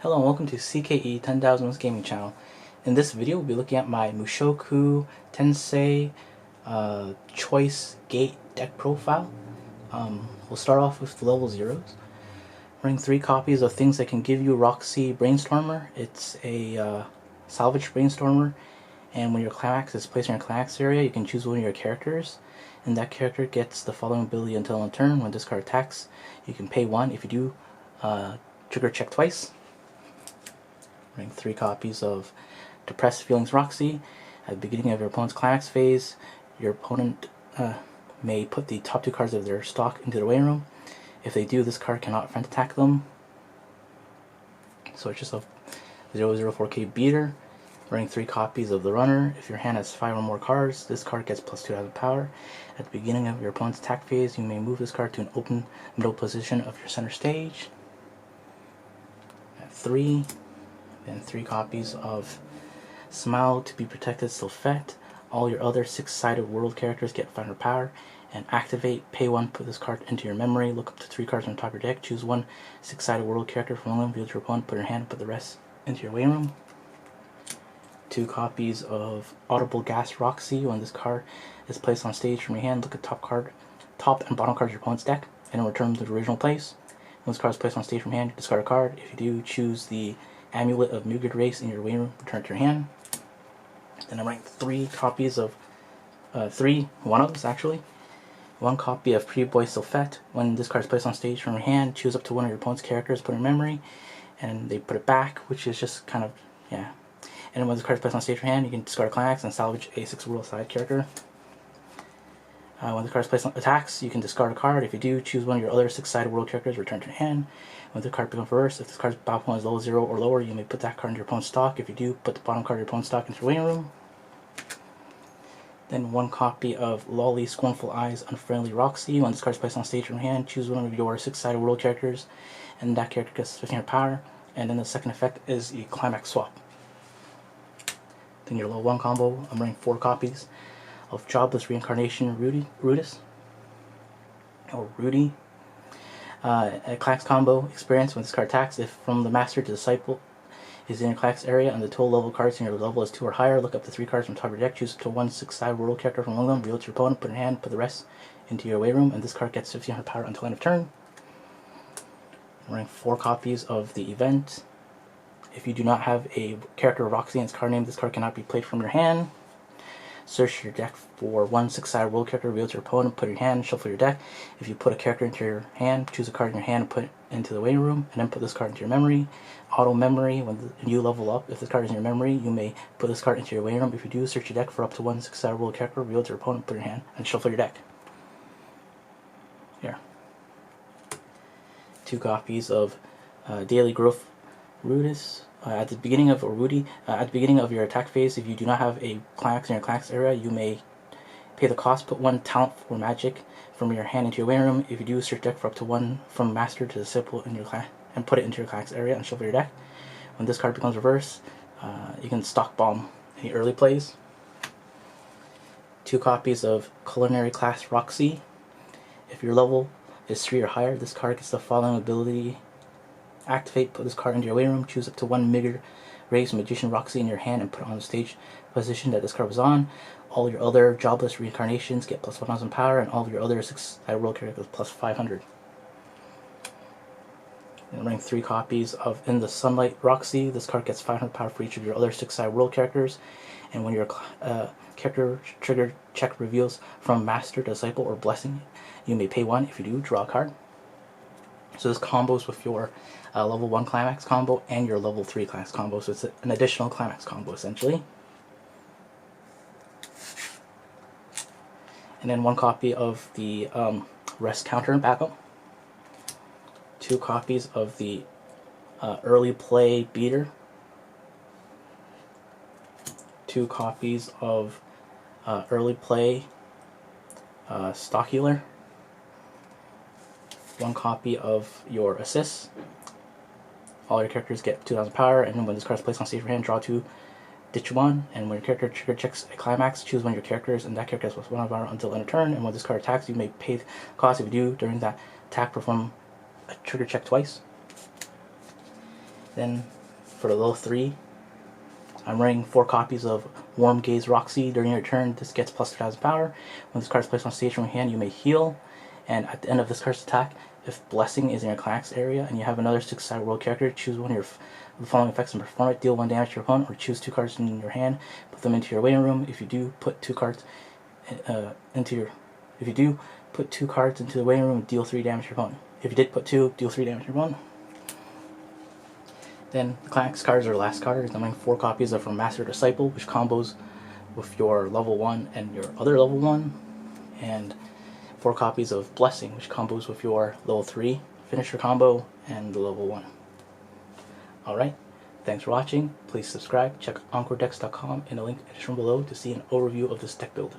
Hello and welcome to CKE 10,000 Gaming Channel. In this video, we'll be looking at my Mushoku Tensei Choice Gate deck profile. We'll start off with the level 0s. Running 3 copies of things that can give you Roxy Brainstormer. It's a salvage Brainstormer, and when your climax is placed in your climax area, you can choose one of your characters, and that character gets the following ability until end turn. When this card attacks, you can pay 1. If you do, trigger check twice. Running 3 copies of Depressed Feelings Roxy. At the beginning of your opponent's climax phase, your opponent may put the top 2 cards of their stock into the waiting room. If they do, this card cannot front attack them. So it's just a 004k beater. Running 3 copies of the Runner. If your hand has 5 or more cards, this card gets plus 2 of power. At the beginning of your opponent's attack phase, you may move this card to an open middle position of your center stage. At 3. And 3 copies of Smile to be Protected Sylphette. All your other 6-sided world characters get 500 power. And activate, pay 1, put this card into your memory, look up to 3 cards on top of your deck, choose 1 6-sided world character from one of them, view your opponent, put your hand, put the rest into your waiting room. 2 copies of Audible Gas Roxy. When this card is placed on stage from your hand, look at top and bottom cards of your opponent's deck, and return them to the original place. When this card is placed on stage from hand, discard a card. If you do, choose the Amulet of Muted Race in your waiting room, return it to your hand. Then I'm writing 3 copies of, 3 one-ups actually. 1 copy of Pretty Boy Sylphette. When this card is placed on stage from your hand, choose up to one of your opponent's characters, put in memory, and they put it back, which is just kind of, yeah. And when this card is placed on stage from your hand, you can discard a climax and salvage a 6-world side character. When the card is placed on attacks, you can discard a card. If you do, choose one of your other 6-sided world characters, return to your hand. When the card becomes reversed, if this card's battle point is level 0 or lower, you may put that card into your opponent's stock. If you do, put the bottom card of your opponent's stock into your waiting room. Then 1 copy of Lolly Scornful Eyes Unfriendly Roxy. When this card is placed on stage from your hand, choose one of your 6-sided world characters, and that character gets 1500 power. And then the second effect is a climax swap. Then your level 1 combo, I'm running 4 copies of Jobless Reincarnation Rudy. A clax combo experience. When this card attacks, if from the Master to Disciple is in your clax area and the total level cards in your level is 2 or higher, look up to 3 cards from top of your deck, choose up to 1 6-sided world character from one of them, reveal it to your opponent, put it in hand, put the rest into your waiting room, and this card gets 1500 power until end of turn. I'm running 4 copies of the event. If you do not have a character of Roxy and its card name, this card cannot be played from your hand. Search your deck for 1 6-sided world character, reveal to your opponent, put it in your hand, shuffle your deck. If you put a character into your hand, choose a card in your hand and put it into the waiting room, and then put this card into your memory. Auto memory, when you level up, if this card is in your memory, you may put this card into your waiting room. If you do, search your deck for up to 1 6-sided world character, reveal to your opponent, put it in your hand, and shuffle your deck. Here. 2 copies of Daily Growth Rudis. At the beginning of your attack phase, if you do not have a climax in your climax area, you may pay the cost, put 1 talent for magic from your hand into your waiting room. If you do, search deck for up to 1 from Master to Disciple in your and put it into your climax area and shuffle your deck. When this card becomes reversed, you can stock bomb any early plays. 2 copies of Culinary Class Roxy. If your level is 3 or higher, this card gets the following ability. Activate, put this card into your waiting room, choose up to 1 Mid-Race Magician Roxy in your hand and put it on the stage position that this card was on. All your other Jobless Reincarnations get plus 1000 power, and all of your other 6-sided world characters plus 500. I'm running 3 copies of In the Sunlight Roxy. This card gets 500 power for each of your other 6-sided world characters, and when your character trigger check reveals from Master, Disciple, or Blessing, you may pay 1. If you do, draw a card. So this combos with your level 1 climax combo and your level 3 climax combo, so it's an additional climax combo essentially. And then 1 copy of the Rest Counter and Backup. 2 copies of the Early Play Beater. 2 copies of Early Play Stock Healer. 1 copy of your Assists. All your characters get 2000 power, and when this card is placed on stage for hand, draw 2, ditch 1, and when your character trigger checks a climax, choose one of your characters, and that character has plus 1 power until end of turn, and when this card attacks, you may pay the cost. If you do, during that attack, perform a trigger check twice. Then for the level 3, I'm running 4 copies of Warm Gaze Roxy. During your turn, this gets plus 2,000 power. When this card is placed on stage from your hand, you may heal. And at the end of this card's attack, if Blessing is in your climax area and you have another 6-sided world character, choose one of the following effects and perform it. Deal 1 damage to your opponent, or choose 2 cards in your hand, put them into your waiting room. If you do, put 2 cards into the waiting room, deal 3 damage to your opponent. If you did put 2, deal 3 damage to your opponent. Then the climax cards are the last cards. I'm running 4 copies of from Master Disciple, which combos with your level 1 and your other level 1, and 4 copies of Blessing, which combos with your level 3 finisher combo and the level 1. Alright, thanks for watching. Please subscribe. Check EncoreDecks.com in the link in the description below to see an overview of this deck build.